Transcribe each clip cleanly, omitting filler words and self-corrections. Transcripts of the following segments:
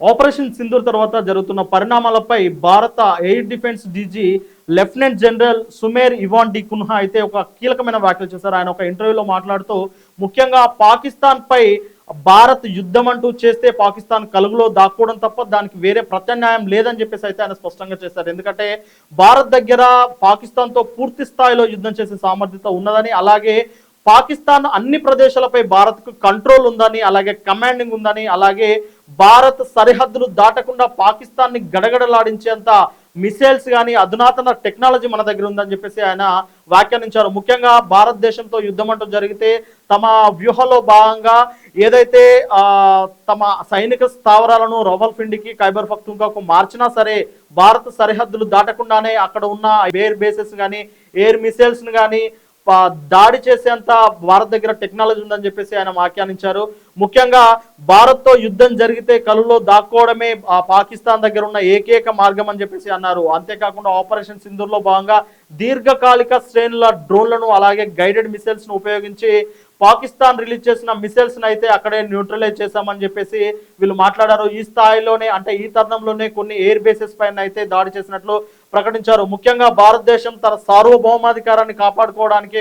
Operation Sindoor తర్వాత జరుగుతున్న పరిణామాలపై భారత air defence DG lieutenant general Sumer Ivan D'Cunha అయితే ఒక కీలకమైన వ్యాఖ్యలు చేశారు. ఆయన ఒక ఇంటర్వ్యూలో మాట్లాడుతూ ముఖ్యంగా పాకిస్తాన్ పై భారత్ యుద్ధం అంటూ చేస్తే పాకిస్తాన్ కలుగులో దాక్కోవడం తప్ప దానికి వేరే ప్రత్యామ్నాయం లేదని చెప్పేసి అయితే ఆయన స్పష్టంగా చేశారు. ఎందుకంటే భారత్ దగ్గర పాకిస్తాన్తో పూర్తి స్థాయిలో యుద్ధం చేసే సామర్థ్యత ఉన్నదని, అలాగే పాకిస్తాన్ అన్ని ప్రదేశాలపై భారత్కు కంట్రోల్ ఉందని, అలాగే కమాండింగ్ ఉందని, అలాగే భారత్ సరిహద్దులు దాటకుండా పాకిస్తాన్ని గడగడలాడించేంత మిసైల్స్ కానీ అధునాతన టెక్నాలజీ మన దగ్గర ఉందని చెప్పేసి ఆయన వ్యాఖ్యానించారు. ముఖ్యంగా భారతదేశంతో యుద్ధం అంటూ జరిగితే తమ వ్యూహంలో భాగంగా ఏదైతే తమ సైనిక స్థావరాలను రావల్పిండికి ఖైబర్ పఖ్తూన్ఖాకు మార్చినా సరే భారత సరిహద్దులు దాటకుండానే అక్కడ ఉన్న ఎయిర్ బేసెస్ కానీ ఎయిర్ మిసైల్స్ కానీ దాడి చేసేంత భారత్ దగ్గర టెక్నాలజీ ఉందని చెప్పేసి ఆయన వ్యాఖ్యానించారు. ముఖ్యంగా భారత్తో యుద్ధం జరిగితే కలులో దాక్కోవడమే పాకిస్తాన్ దగ్గర ఉన్న ఏకైక మార్గం అని చెప్పేసి అన్నారు. అంతేకాకుండా ఆపరేషన్ సింధూర్లో భాగంగా దీర్ఘకాలిక శ్రేణుల డ్రోన్లను అలాగే గైడెడ్ మిసైల్స్ ను ఉపయోగించి పాకిస్తాన్ రిలీజ్ చేసిన మిసైల్స్ అయితే అక్కడే న్యూట్రలైజ్ చేశామని చెప్పేసి వీళ్ళు మాట్లాడారు. ఈ స్థాయిలోనే అంటే ఈ తరుణంలోనే కొన్ని ఎయిర్ బేసెస్ పైన అయితే దాడి చేసినట్లు ప్రకటించారు. ముఖ్యంగా భారతదేశం తన సార్వభౌమాధికారాన్ని కాపాడుకోవడానికి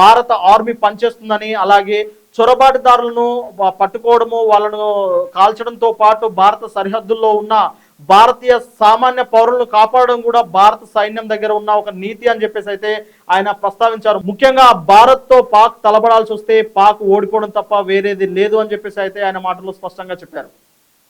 భారత ఆర్మీ పనిచేస్తుందని, అలాగే చొరబాటుదారులను పట్టుకోవడము వాళ్ళను కాల్చడంతో పాటు భారత సరిహద్దుల్లో ఉన్న భారతీయ సామాన్య పౌరులను కాపాడడం కూడా భారత సైన్యం దగ్గర ఉన్న ఒక నీతి అని చెప్పేసి అయితే ఆయన ప్రస్తావించారు. ముఖ్యంగా భారత్ తో పాక్ తలబడాల్సి వస్తే పాక్ ఓడిపోవడం తప్ప వేరేది లేదు అని చెప్పేసి అయితే ఆయన మాటల్లో స్పష్టంగా చెప్పారు.